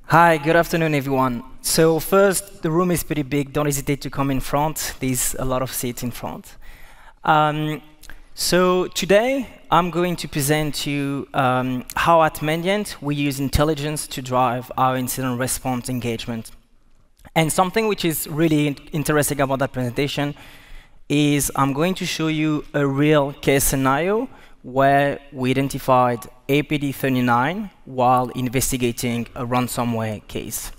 Hi, good afternoon, everyone. So first, the room is pretty big. Don't hesitate to come in front. There's a lot of seats in front. So today, I'm going to present to you how at Mandiant we use intelligence to drive our incident response engagement. And something which is really interesting about that presentation is I'm going to show you a real case scenario where we identified APD39 while investigating a ransomware case.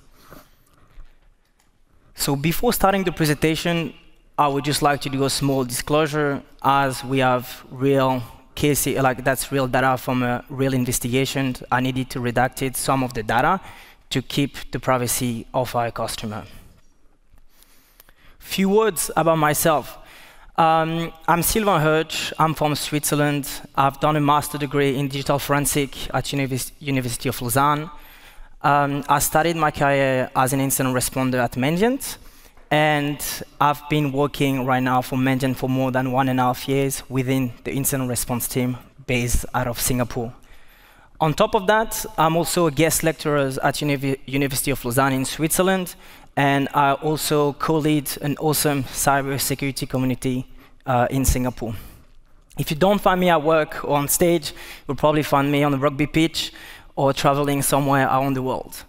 So before starting the presentation, I would just like to do a small disclosure, as we have real cases, that's real data from a real investigation. I needed to redact some of the data to keep the privacy of our customer. Few words about myself. I'm Sylvain Hirsch. I'm from Switzerland. I've done a master's degree in digital forensic at University of Lausanne. I started my career as an incident responder at Mandiant, and I've been working right now for Mandiant for more than 1.5 years within the incident response team based out of Singapore. On top of that, I'm also a guest lecturer at University of Lausanne in Switzerland, and I also co-lead an awesome cybersecurity community in Singapore. If you don't find me at work or on stage, you'll probably find me on a rugby pitch or traveling somewhere around the world.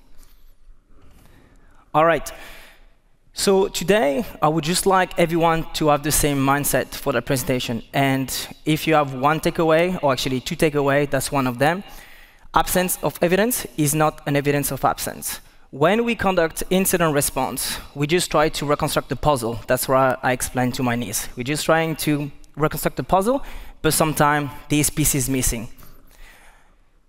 All right. So today, I would just like everyone to have the same mindset for the presentation. And if you have one takeaway, or actually two takeaways, that's one of them. Absence of evidence is not an evidence of absence. When we conduct incident response, we just try to reconstruct the puzzle. That's what I explained to my niece. We're just trying to reconstruct the puzzle, but sometimes these pieces missing.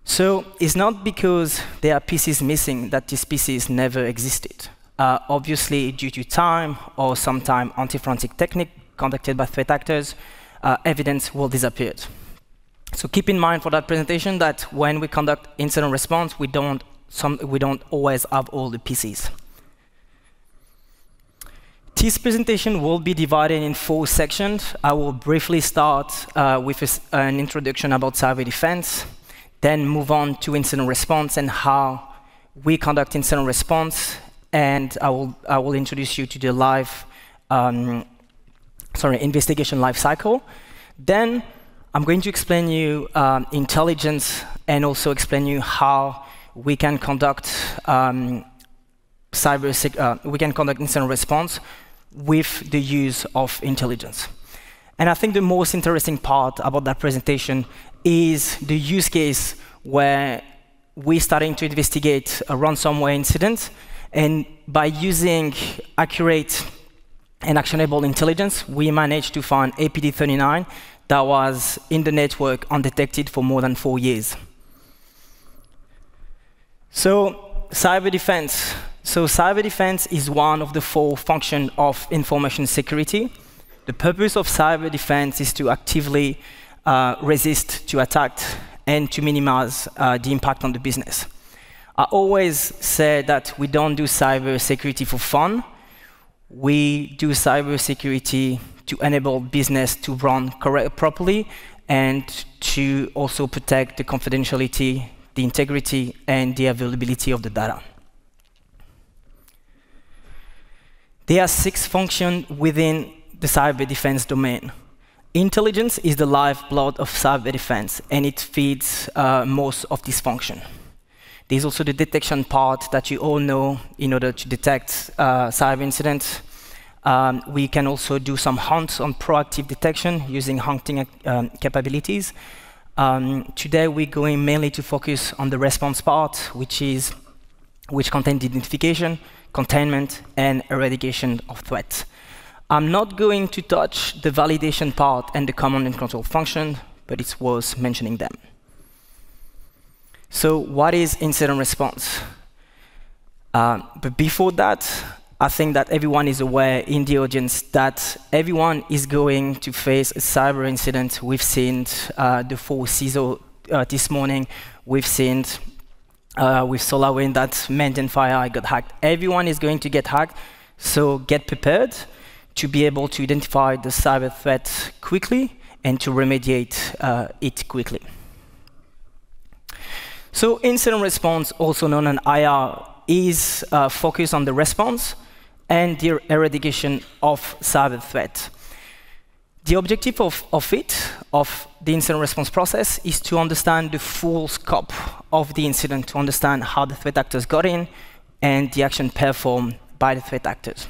So it's not because there are pieces missing that these pieces never existed. Obviously, due to time or sometimes anti-forensic technique conducted by threat actors, evidence will disappear. So keep in mind for that presentation that when we conduct incident response, we don't always have all the pieces. This presentation will be divided in 4 sections. I will briefly start with an introduction about cyber defense, then move on to incident response and how we conduct incident response, and I will introduce you to the investigation lifecycle. Then I'm going to explain you intelligence and also explain you how we can conduct incident response with the use of intelligence. And I think the most interesting part about that presentation is the use case where we're starting to investigate a ransomware incident, and by using accurate and actionable intelligence, we managed to find APD39 that was in the network undetected for more than 4 years. So cyber defense. So cyber defense is one of the 4 functions of information security. The purpose of cyber defense is to actively resist to attack and to minimize the impact on the business. I always say that we don't do cyber security for fun. We do cyber security to enable business to run properly and to also protect the confidentiality, the integrity, and the availability of the data. There are 6 functions within the cyber defense domain. Intelligence is the lifeblood of cyber defense, and it feeds most of this function. There's also the detection part that you all know in order to detect cyber incidents. We can also do some hunts on proactive detection using hunting capabilities. Today, we're going mainly to focus on the response part, which contains identification, containment, and eradication of threats. I'm not going to touch the validation part and the command and control function, but it's worth mentioning them. So what is incident response? But before that, I think that everyone is aware in the audience that everyone is going to face a cyber incident. We've seen the 4 CISO this morning. We've seen with SolarWinds that Mandiant Fire got hacked. Everyone is going to get hacked, so get prepared to be able to identify the cyber threat quickly and to remediate it quickly. So incident response, also known as IR, is focused on the response and the eradication of cyber threat. The objective of the incident response process, is to understand the full scope of the incident, to understand how the threat actors got in and the action performed by the threat actors.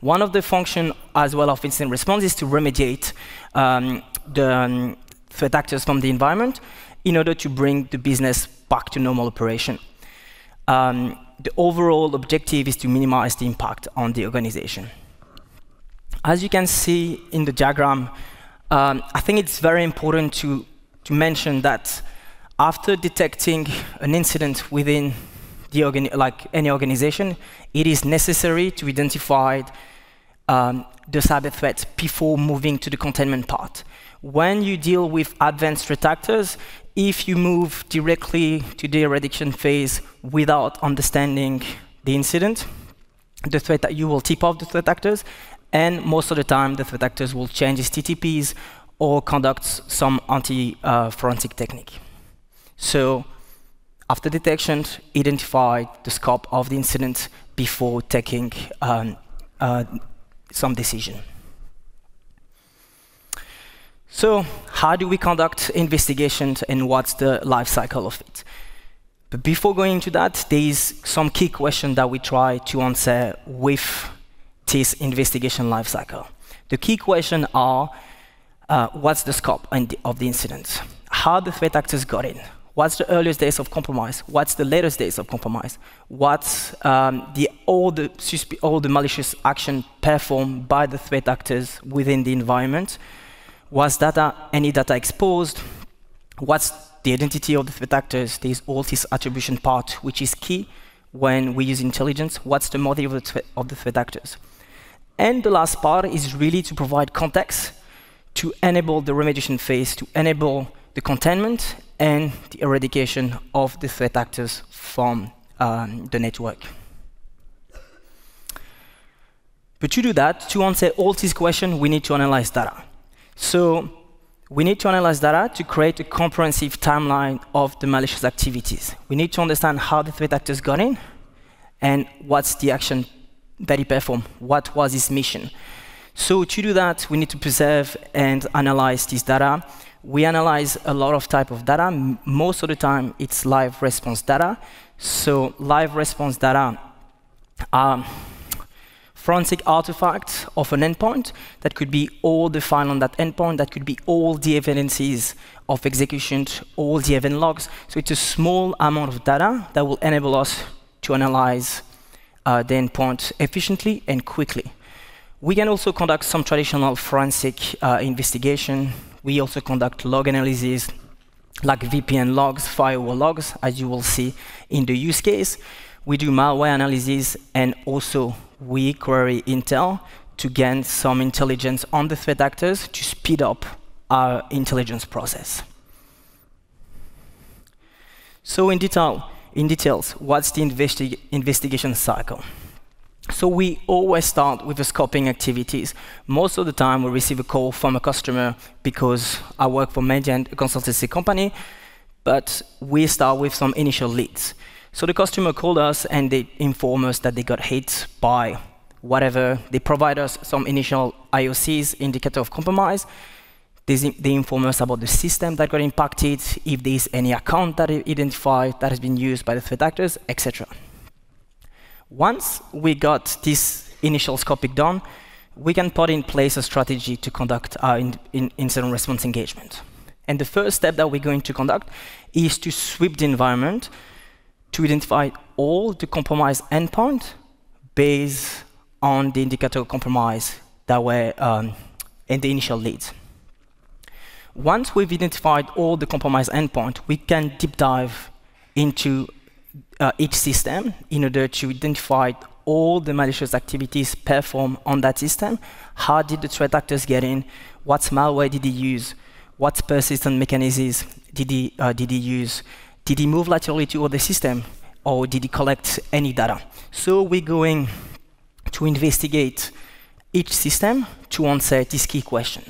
One of the functions as well of incident response is to remediate the threat actors from the environment in order to bring the business back to normal operation. The overall objective is to minimize the impact on the organization. As you can see in the diagram, I think it's very important to mention that after detecting an incident within any organization, it is necessary to identify the cyber threat before moving to the containment part. When you deal with advanced threat actors, if you move directly to the eradication phase without understanding the incident, you will tip off the threat actors, and most of the time the threat actors will change its TTPs or conduct some anti-forensic technique. So after detection, identify the scope of the incident before taking some decision. So how do we conduct investigations and what's the life cycle of it? But before going into that, there is some key questions that we try to answer with this investigation life cycle. The key questions are, what's the scope of the incident? How the threat actors got in? What's the earliest days of compromise? What's the latest days of compromise? What's all the malicious action performed by the threat actors within the environment? Was any data exposed? What's the identity of the threat actors? There's all this attribution part, which is key when we use intelligence. What's the motive of the threat actors? And the last part is really to provide context to enable the remediation phase, to enable the containment and the eradication of the threat actors from the network. But to do that, to answer all these questions, we need to analyze data. So we need to analyze data to create a comprehensive timeline of the malicious activities. We need to understand how the threat actors got in and what's the action that he performed, what was his mission. So to do that, we need to preserve and analyze this data. We analyze a lot of type of data. Most of the time, it's live response data. So live response data are forensic artifacts of an endpoint. That could be all the file on that endpoint. That could be all the evidences of execution, all the event logs. So it's a small amount of data that will enable us to analyze the endpoint efficiently and quickly. We can also conduct some traditional forensic investigation. We also conduct log analysis, like VPN logs, firewall logs, as you will see in the use case. We do malware analysis, and also we query intel to gain some intelligence on the threat actors to speed up our intelligence process. So in details, what's the investigation cycle? So we always start with the scoping activities. Most of the time, we receive a call from a customer because I work for Mandiant, a consultancy company, but we start with some initial leads. So the customer called us and they inform us that they got hit by whatever. They provide us some initial IOCs, indicator of compromise. They inform us about the system that got impacted, if there is any account that is identified that has been used by the threat actors, etc. Once we got this initial scoping done, we can put in place a strategy to conduct our incident response engagement. And the first step that we're going to conduct is to sweep the environment to identify all the compromised endpoints based on the indicator of compromise that were in the initial leads. Once we've identified all the compromised endpoints, we can deep dive into each system in order to identify all the malicious activities performed on that system. How did the threat actors get in? What malware did he use? What persistent mechanisms did he use? Did he move laterally to other system, or did he collect any data? So we're going to investigate each system to answer this key question.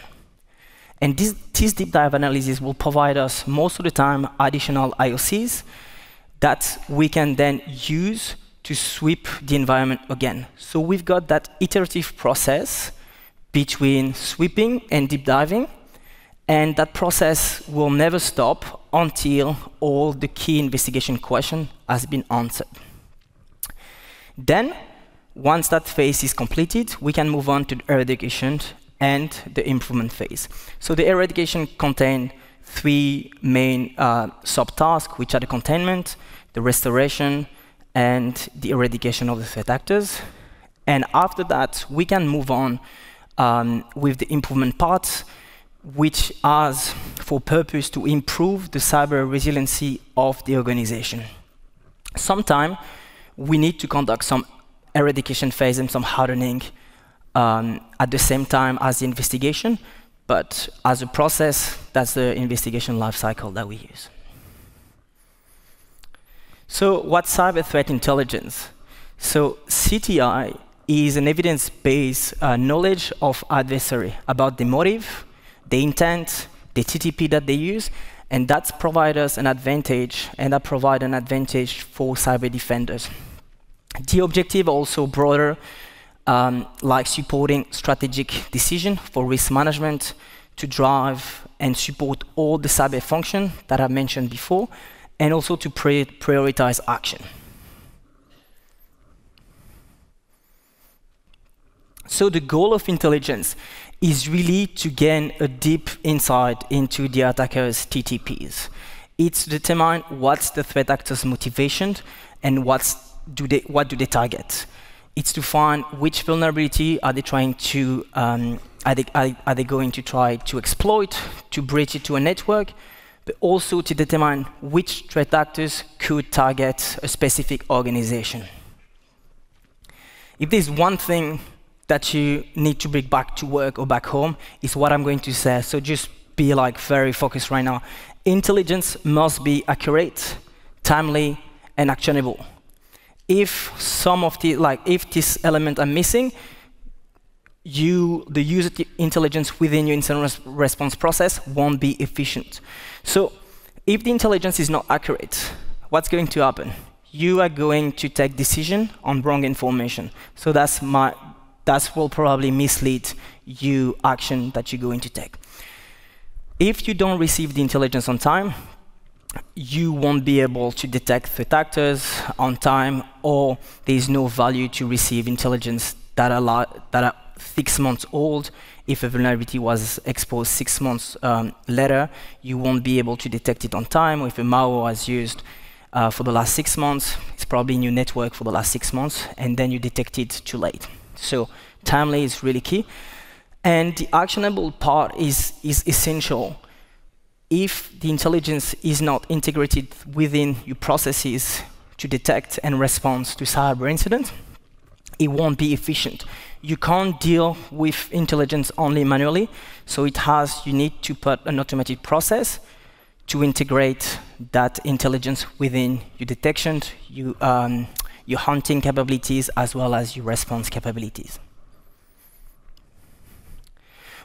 And this deep dive analysis will provide us, most of the time, additional IOCs that we can then use to sweep the environment again. So we've got that iterative process between sweeping and deep diving, and that process will never stop until all the key investigation question has been answered. Then, once that phase is completed, we can move on to the eradication and the improvement phase. So the eradication contains three main subtasks, which are the containment, the restoration, and the eradication of the threat actors. And after that, we can move on with the improvement part, which has for purpose to improve the cyber resiliency of the organization. Sometimes we need to conduct some eradication phase and some hardening at the same time as the investigation, but as a process, that's the investigation lifecycle that we use. So what's cyber threat intelligence? So CTI is an evidence-based knowledge of adversary about the motive, the intent, the TTP that they use, and that's provide us an advantage, and that provide an advantage for cyber defenders. The objective also broader, like supporting strategic decision for risk management to drive and support all the cyber function that I mentioned before, and also to prioritize action. So the goal of intelligence is really to gain a deep insight into the attacker's TTPs. It's to determine what's the threat actor's motivation and what do they target. It's to find which vulnerability are they trying to, are they going to try to exploit, to breach it to a network, but also to determine which threat actors could target a specific organization. If there's one thing that you need to bring back to work or back home, is what I'm going to say. So just be like very focused right now. Intelligence must be accurate, timely, and actionable. If some of the, if this element are missing, the user intelligence within your incident response process won't be efficient. So if the intelligence is not accurate, what's going to happen? You are going to take decision on wrong information. So that will probably mislead you action that you're going to take. If you don't receive the intelligence on time, you won't be able to detect threat actors on time, or there's no value to receive intelligence that are 6 months old. If a vulnerability was exposed 6 months later, you won't be able to detect it on time. Or if a malware was used for the last 6 months, it's probably in your network for the last 6 months, and then you detect it too late. So timely is really key. And the actionable part is essential. If the intelligence is not integrated within your processes to detect and respond to cyber incidents, it won't be efficient. You can't deal with intelligence only manually, so you need to put an automated process to integrate that intelligence within your detection, your hunting capabilities, as well as your response capabilities.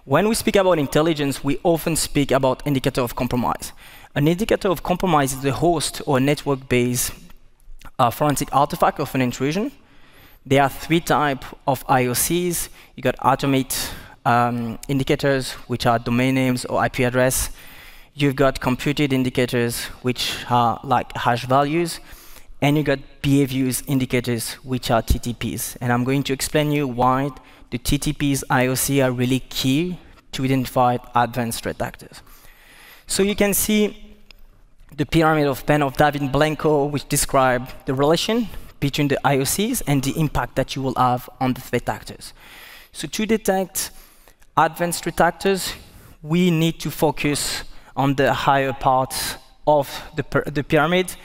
When we speak about intelligence, we often speak about indicator of compromise. An indicator of compromise is the host or network-based forensic artifact of an intrusion. There are 3 types of IOCs. You got automate indicators, which are domain names or IP address. You've got computed indicators, which are like hash values. And you got behaviors indicators, which are TTPs. And I'm going to explain you why the TTPs IOC are really key to identify advanced threat actors. So you can see the pyramid of pen of David Blanco, which describe the relation between the IOCs and the impact that you will have on the threat actors. So to detect advanced threat actors, we need to focus on the higher parts of the pyramid.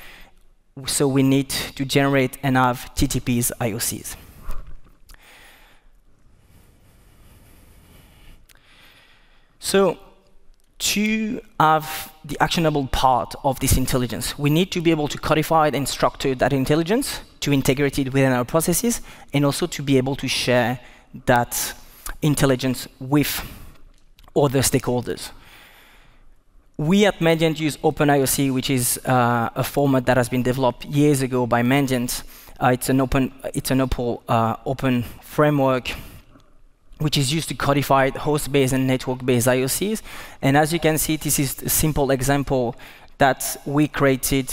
So we need to generate and have TTPs IOCs. So to have the actionable part of this intelligence, we need to be able to codify and structure that intelligence, to integrate it within our processes, and also to be able to share that intelligence with other stakeholders. We at Mandiant use OpenIOC, which is a format that has been developed years ago by Mandiant. It's an open framework which is used to codify host-based and network-based IOCs. And as you can see, this is a simple example that we created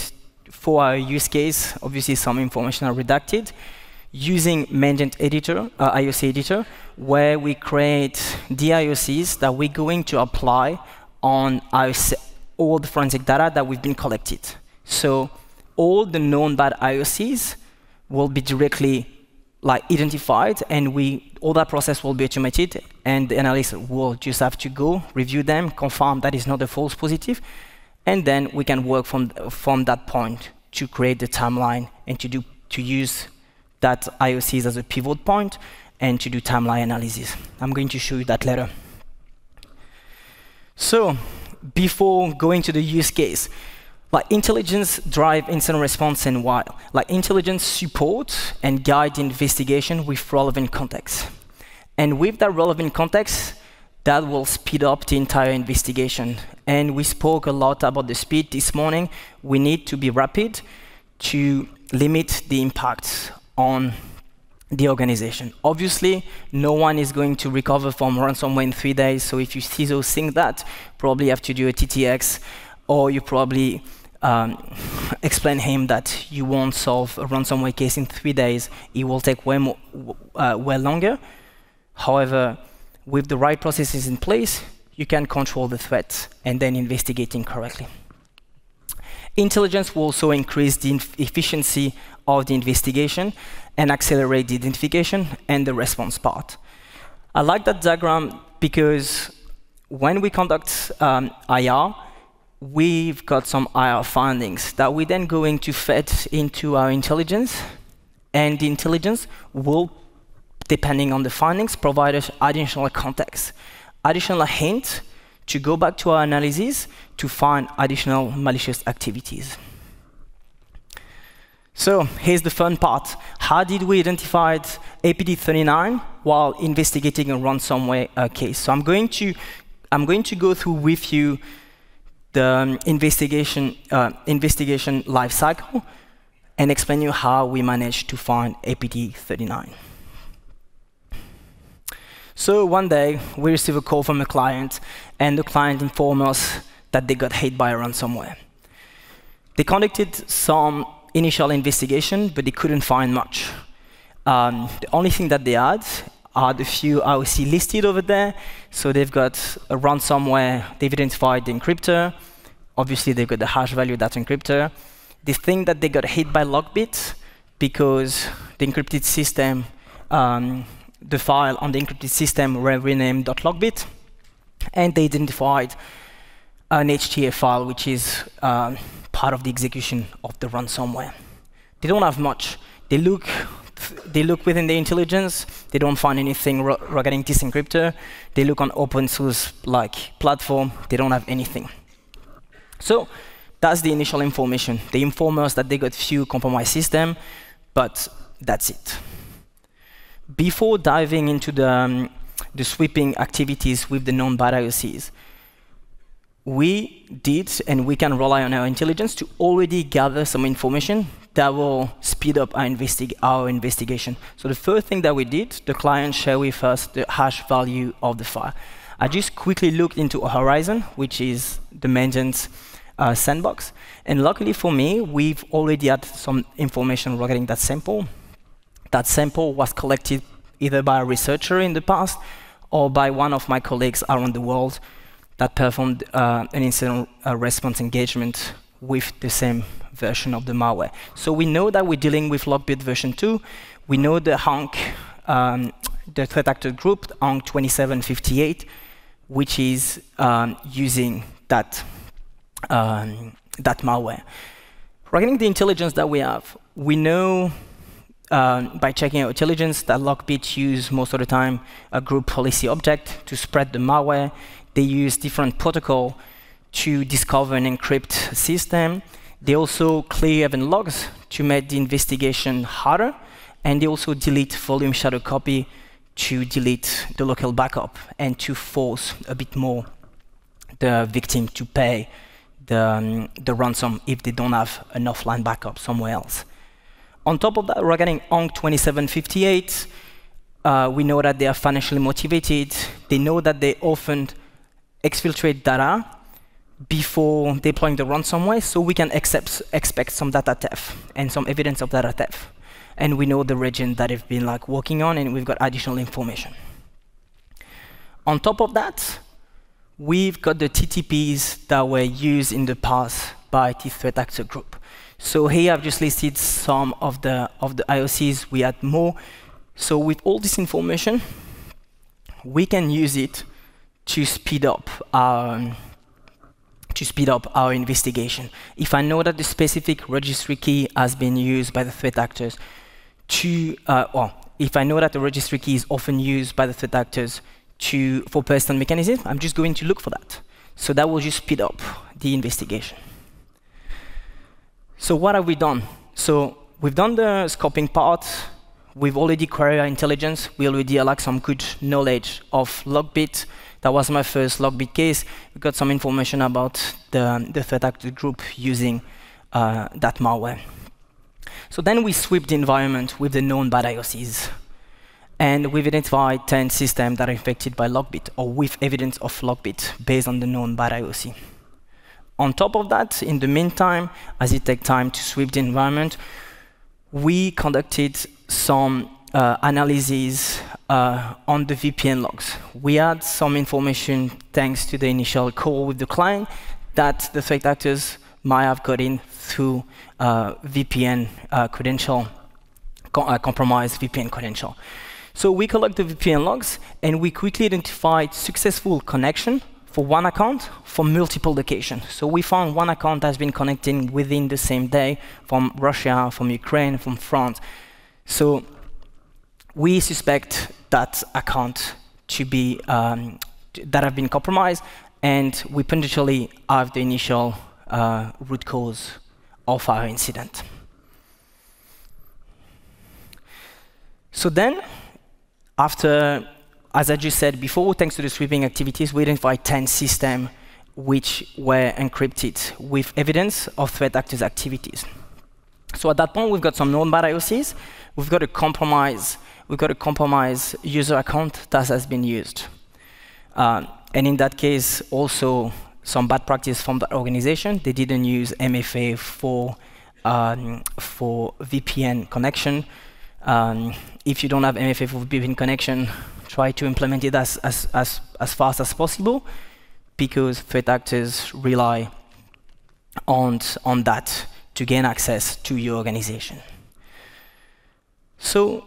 for our use case. Obviously, some information are redacted using Mandiant editor, IOC editor, where we create the IOCs that we're going to apply on all the forensic data that we've been collected. So all the known bad IOCs will be directly identified, and all that process will be automated, and the analyst will just have to go review them, confirm that is not a false positive, and then we can work from that point to create the timeline and to use that IOCs as a pivot point and to do timeline analysis. I'm going to show you that later. So before going to the use case, intelligence drive incident response and why. Intelligence support and guide the investigation with relevant context. And with that relevant context, that will speed up the entire investigation. And we spoke a lot about the speed this morning. We need to be rapid to limit the impact on the organization. Obviously, no one is going to recover from ransomware in 3 days. So if you see those things, that probably have to do a TTX, or you probably explain him that you won't solve a ransomware case in 3 days. It will take way longer. However, with the right processes in place, you can control the threat and then investigating correctly. Intelligence will also increase the efficiency of the investigation and accelerate the identification and the response part. I like that diagram because when we conduct IR, we've got some IR findings that we're then going to feed into our intelligence, and the intelligence will, depending on the findings, provide us additional context, additional hint to go back to our analysis to find additional malicious activities. So here's the fun part. How did we identify APT39 while investigating a ransomware case? So I'm going to go through with you the investigation lifecycle and explain you how we managed to find APT39. So one day, we received a call from a client, and the client informed us that they got hit by a ransomware. They conducted some initial investigation, but they couldn't find much. The only thing that they had are the few IOC listed over there. So they've got a ransomware, they've identified the encryptor. Obviously, they've got the hash value of that encryptor. They think that they got hit by Lockbit because the encrypted system, the file on the encrypted system were renamed .lockbit, and they identified an HTA file, which is part of the execution of the ransomware. They don't have much. They look within the intelligence. They don't find anything regarding this encryptor. They look on open source platform. They don't have anything. So that's the initial information. They inform us that they got few compromised system, but that's it. Before diving into the sweeping activities with the known bad IOCs, we did, and we can rely on our intelligence to already gather some information that will speed up our investigation. So the first thing that we did, the client shared with us the hash value of the file. I just quickly looked into Horizon, which is the Mandiant sandbox. And luckily for me, we've already had some information regarding that sample. That sample was collected either by a researcher in the past or by one of my colleagues around the world that performed an incident response engagement with the same version of the malware. So we know that we're dealing with Lockbit version 2. We know the HONK, the threat actor group, HONK 2758, which is using that malware. Regarding the intelligence that we have, we know by checking our intelligence that Lockbit use most of the time a group policy object to spread the malware. They use different protocol to discover and encrypt system. They also clear event logs to make the investigation harder, and they also delete volume shadow copy to delete the local backup and to force a bit more the victim to pay the ransom if they don't have an offline backup somewhere else. On top of that, regarding ONC 2758, we know that they are financially motivated. They know that they often exfiltrate data before deploying the ransomware, so we can expect some data theft and some evidence of data theft. And we know the region that they've been working on, and we've got additional information. On top of that, we've got the TTPs that were used in the past by the threat actor group. So here I've just listed some of the IOCs. We had more. So with all this information, we can use it to speed up our investigation. If I know that the specific registry key has been used by the threat actors or if I know that the registry key is often used by the threat actors for persistent mechanism, I'm just going to look for that. So that will just speed up the investigation. So what have we done? So we've done the scoping part. We've already queried our intelligence. We already have some good knowledge of Logbit. That was my first Logbit case. We got some information about the threat actor group using that malware. So then we sweep the environment with the known bad IOCs. And we've identified 10 systems that are infected by Logbit, or with evidence of Logbit, based on the known bad IOC. On top of that, in the meantime, as it takes time to sweep the environment, we conducted some analyses on the VPN logs. We had some information, thanks to the initial call with the client, that the threat actors might have got in through VPN credential, compromised VPN credential. So we collect the VPN logs, and we quickly identified successful connection for one account for multiple locations. So we found one account has been connecting within the same day from Russia, from Ukraine, from France. So we suspect that account to be that have been compromised, and we potentially have the initial root cause of our incident. So then, after, as I just said before, thanks to the sweeping activities, we identified 10 systems which were encrypted with evidence of threat actors' activities. So at that point, we've got some known bad IOCs. We've got a compromised user account that has been used. And in that case, also some bad practice from the organization. They didn't use MFA for VPN connection. If you don't have MFA for VPN connection, try to implement it as fast as possible, because threat actors rely on that to gain access to your organization. So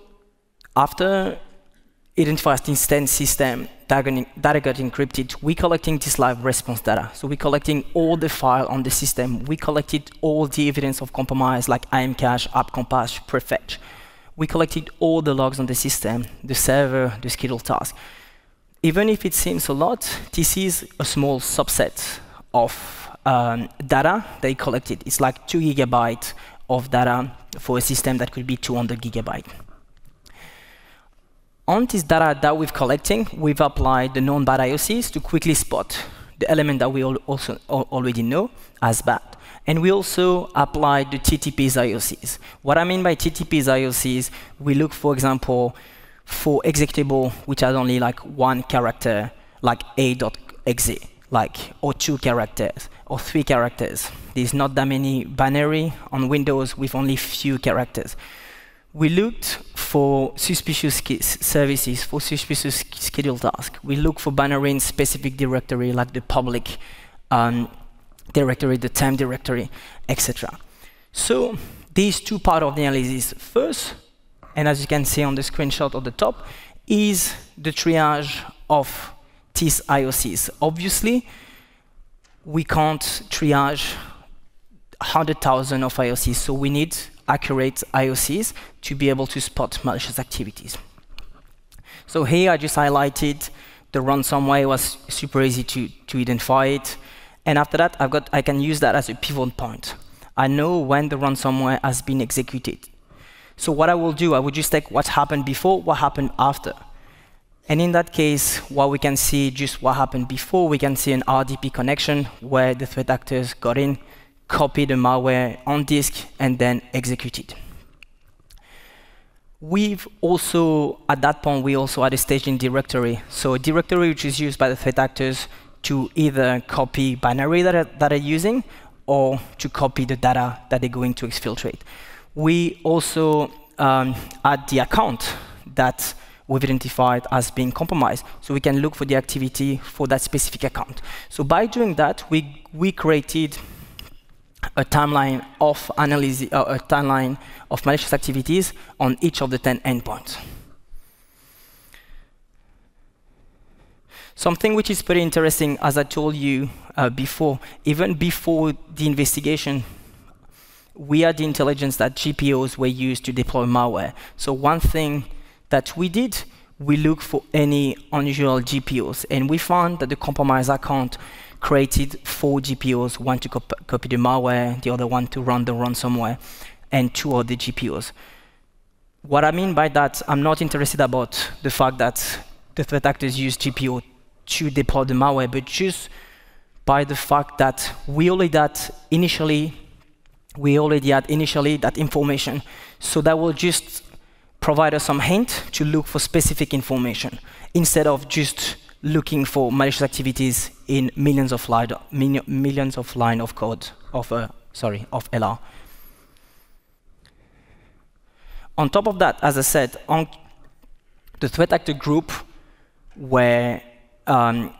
after identifying this 10 system that got encrypted, we collecting this live response data. So we collecting all the file on the system. We collected all the evidence of compromise, like IMCache, AppCompass, Prefetch. We collected all the logs on the system, the server, the scheduled task. Even if it seems a lot, this is a small subset of data they collected. It's like 2 GB of data for a system that could be 200 GB. On this data that we're collecting, we've applied the known bad IOCs to quickly spot the element that we also already know as bad. And we also applied the TTP's IOCs. What I mean by TTP's IOCs, we look, for example, for executable which has only like 1 character, like a.exe, or 2 characters, or 3 characters. There's not that many binary on Windows with only few characters. We looked for suspicious services, for suspicious scheduled tasks. We look for binary in specific directory, like the public directory, the temp directory, etc. So these two parts of the analysis. First, and as you can see on the screenshot at the top, is the triage of these IOCs. Obviously, we can't triage 100,000 of IOCs, so we need accurate IOCs to be able to spot malicious activities. So here I just highlighted the ransomware. It was super easy to identify it. And after that, I can use that as a pivot point. I know when the ransomware has been executed. So what I will do, I will just take what happened before, what happened after. And in that case, what we can see, just what happened before, we can see an RDP connection where the threat actors got in, copied the malware on disk, and then executed. We've also, at that point, we also had a staging directory. So a directory which is used by the threat actors to either copy binary that they're using or to copy the data that they're going to exfiltrate. We also add the account that we've identified as being compromised, so we can look for the activity for that specific account. So by doing that, we created a timeline of analysis, a timeline of malicious activities on each of the 10 endpoints. Something which is pretty interesting, as I told you before, even before the investigation, we had the intelligence that GPOs were used to deploy malware. So one thing that we did, we looked for any unusual GPOs, and we found that the compromised account created 4 GPOs, one to copy the malware, the other one to run the ransomware, and 2 other GPOs. What I mean by that, I'm not interested about the fact that the threat actors use GPO to deploy the malware, but just by the fact that we already had initially that information. So that will just provide us some hint to look for specific information instead of just looking for malicious activities in millions of lines of code of LR. On top of that, as I said, the threat actor group were that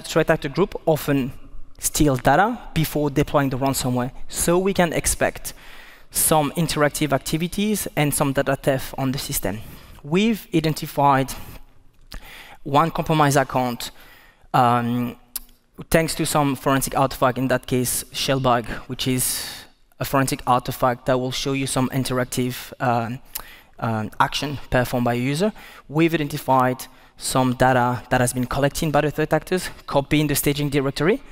threat actor group often steal data before deploying the ransomware, so we can expect some interactive activities and some data theft on the system. We've identified one compromised account thanks to some forensic artifact, in that case, Shellbag, which is a forensic artifact that will show you some interactive action performed by a user. We've identified some data that has been collected by the threat actors, copying the staging directory.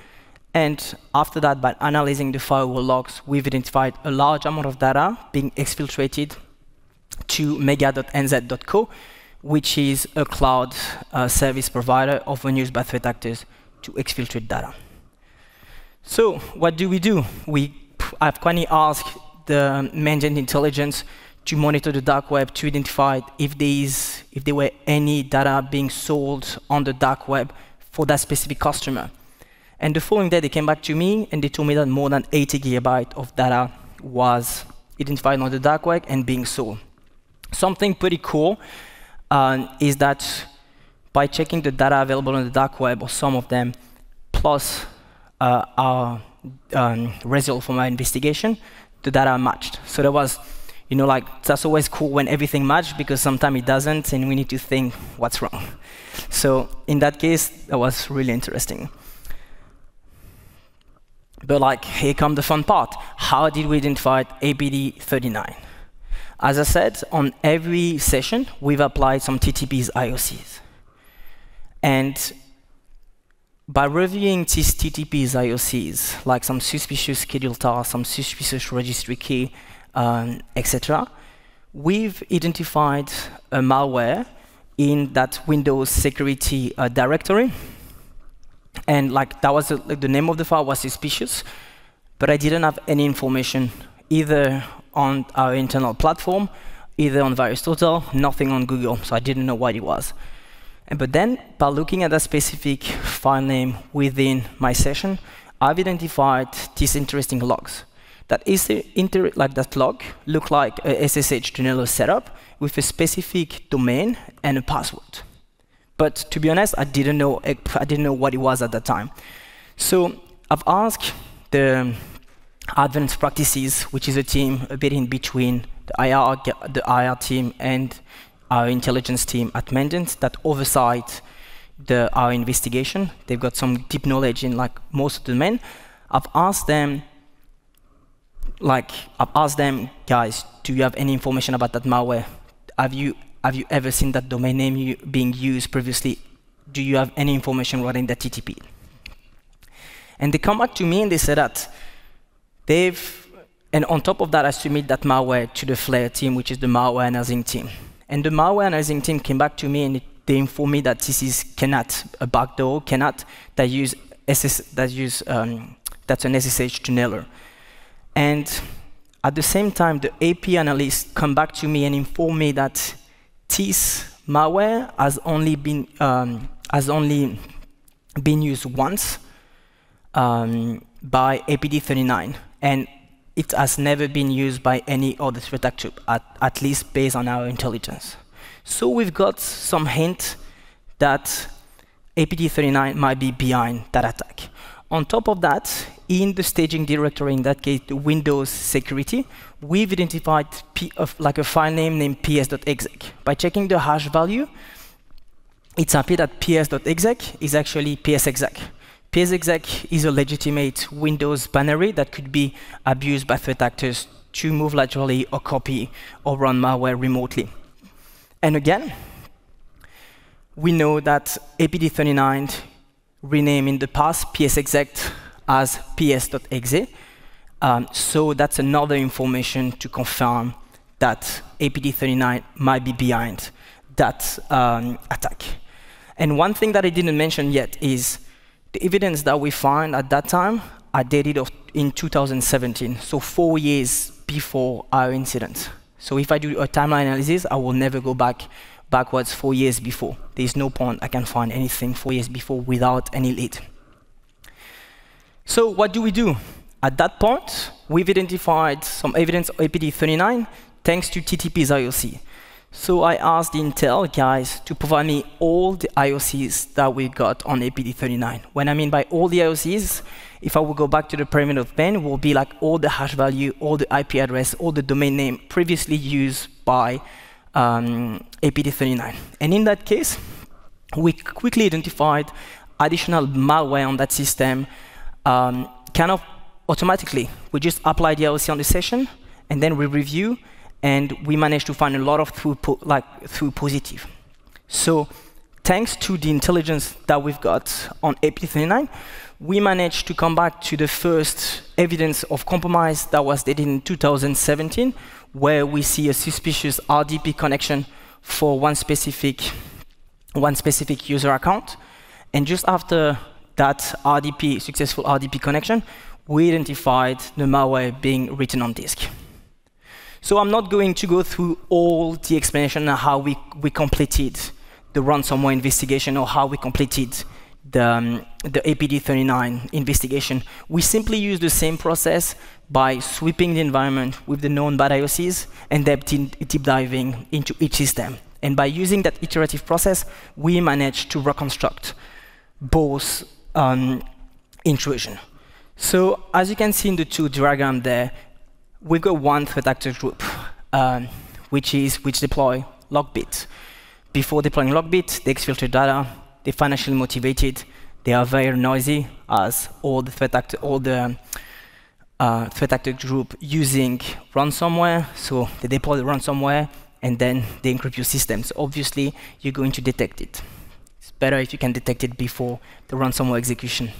And after that, by analyzing the firewall logs, we've identified a large amount of data being exfiltrated to mega.nz.co, which is a cloud service provider often used by threat actors to exfiltrate data. So what do? I've kindly asked the Mandiant intelligence to monitor the dark web to identify if there were any data being sold on the dark web for that specific customer. And the following day, they came back to me and they told me that more than 80 GB of data was identified on the dark web and being sold. Something pretty cool is that by checking the data available on the dark web, or some of them, plus our result from our investigation, the data matched. So there was, that's always cool when everything matched, because sometimes it doesn't, and we need to think what's wrong. So in that case, that was really interesting. But here comes the fun part. How did we identify APD 39? As I said, on every session, we've applied some TTP's IOCs. And by reviewing these TTP's IOCs, like some suspicious schedule task, some suspicious registry key, etc., we've identified a malware in that Windows security directory. And that was the name of the file was suspicious, but I didn't have any information either on our internal platform, either on VirusTotal, nothing on Google, so I didn't know what it was. But then, by looking at that specific file name within my session, I've identified these interesting logs. That log looked like a SSH tunnel setup with a specific domain and a password. But to be honest, I didn't know what it was at that time. So I've asked the Advanced Practices, which is a team a bit in between the IR team and our intelligence team at Mandiant that oversight our investigation. They've got some deep knowledge in most of the domain. I've asked them, guys, do you have any information about that malware? Have you ever seen that domain name being used previously? Do you have any information regarding the TTP? And they come back to me and they say that and on top of that, I submit that malware to the Flare team, which is the malware analyzing team. And the malware analyzing team came back to me and they informed me that this is a backdoor, that's an SSH tunneler. And at the same time, the AP analyst come back to me and inform me that this malware has only been used once by APT39, and it has never been used by any other threat actor, at least based on our intelligence. So we've got some hint that APT39 might be behind that attack. On top of that, in the staging directory, in that case, the Windows security, we've identified like a file name named ps.exec. By checking the hash value, it's appeared that ps.exec is actually psexec. psexec is a legitimate Windows binary that could be abused by threat actors to move laterally or copy or run malware remotely. And again, we know that APT39 renamed in the past psexec as ps.exe. So that's another information to confirm that APT39 might be behind that attack. And one thing that I didn't mention yet is the evidence that we find at that time are dated in 2017, so 4 years before our incident. So if I do a timeline analysis, I will never go backwards 4 years before. There's no point I can find anything 4 years before without any lead. So what do we do? At that point, we've identified some evidence of APT39 thanks to TTP's IOC. So I asked the Intel guys to provide me all the IOCs that we got on APT39. When I mean by all the IOCs, if I will go back to the pyramid of pain, it will be like all the hash value, all the IP address, all the domain name previously used by APT39. And in that case, we quickly identified additional malware on that system, kind of automatically. We just apply the IOC on the session, and then we review, and we managed to find a lot of true positive. So thanks to the intelligence that we've got on APT39, we managed to come back to the first evidence of compromise that was dated in 2017, where we see a suspicious RDP connection for one specific user account. And just after that successful RDP connection, we identified the malware being written on disk. So I'm not going to go through all the explanation of how we completed the ransomware investigation or how we completed the APT39 investigation. We simply use the same process by sweeping the environment with the known bad IOCs and then deep diving into each system. And by using that iterative process, we managed to reconstruct both intrusion. So as you can see in the two diagrams there, we've got one threat actor group, which deploy Lockbit. Before deploying Lockbit, they exfiltrate data. They're financially motivated. They are very noisy, as all the threat actor group using ransomware. So they deploy the ransomware, and then they encrypt your systems. Obviously, you're going to detect it. It's better if you can detect it before the ransomware execution.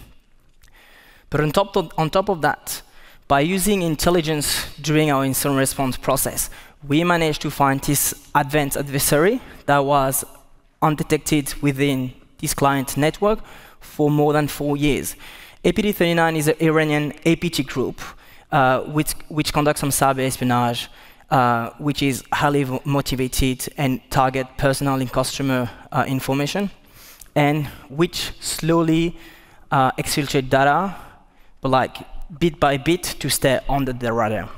But on top of that, by using intelligence during our incident response process, we managed to find this advanced adversary that was undetected within this client network for more than 4 years. APT39 is an Iranian APT group which conducts some cyber espionage, which is highly motivated and target personal and customer information, and which slowly exfiltrate data, but like bit by bit to stay under the radar.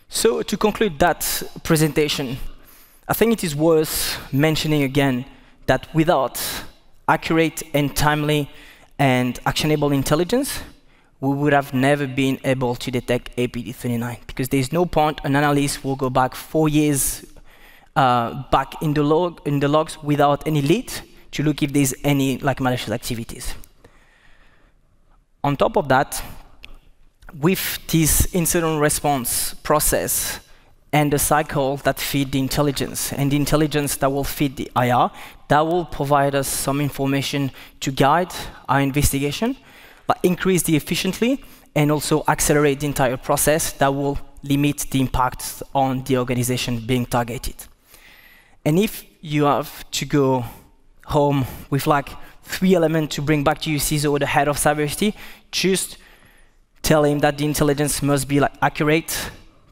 So to conclude that presentation, I think it is worth mentioning again that without accurate and timely and actionable intelligence, we would have never been able to detect APT39, because there's no point an analyst will go back 4 years back in the logs without any lead to look if there's any malicious activities. On top of that, with this incident response process and the cycle that feed the intelligence, and the intelligence that will feed the IR, that will provide us some information to guide our investigation, but increase the efficiency and also accelerate the entire process that will limit the impact on the organization being targeted. And if you have to go home with like 3 elements to bring back to your CISO or the head of cybersecurity, just tell him that the intelligence must be like accurate,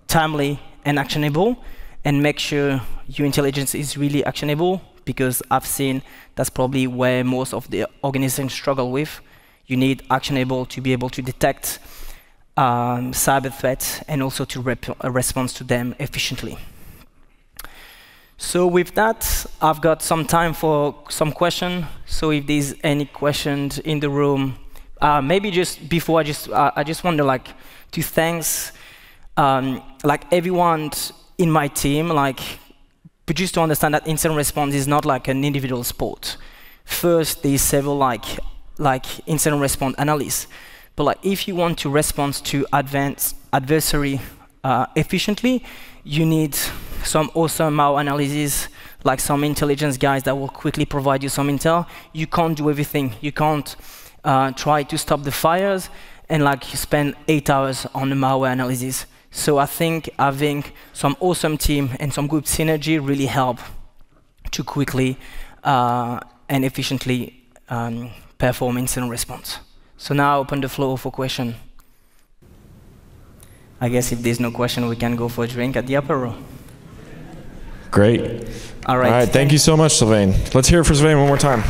timely, and actionable, and make sure your intelligence is really actionable, because I've seen that's probably where most of the organizations struggle with. You need actionable to be able to detect cyber threats and also to respond to them efficiently. So with that, I've got some time for some questions. So if there's any questions in the room, maybe just before I just wonder like to thanks like everyone in my team, like, but just to understand that incident response is not like an individual sport. First, there's several like incident response analysts. But like if you want to respond to adversary efficiently, you need some awesome malware analysis, like some intelligence guys that will quickly provide you some intel. You can't do everything. You can't try to stop the fires and like you spend 8 hours on the malware analysis. So I think having some awesome team and some good synergy really help to quickly and efficiently perform incident response. So now I open the floor for question. I guess if there's no question, we can go for a drink at the upper row. Great. All right. Thank you so much, Sylvain. Let's hear it for Sylvain one more time.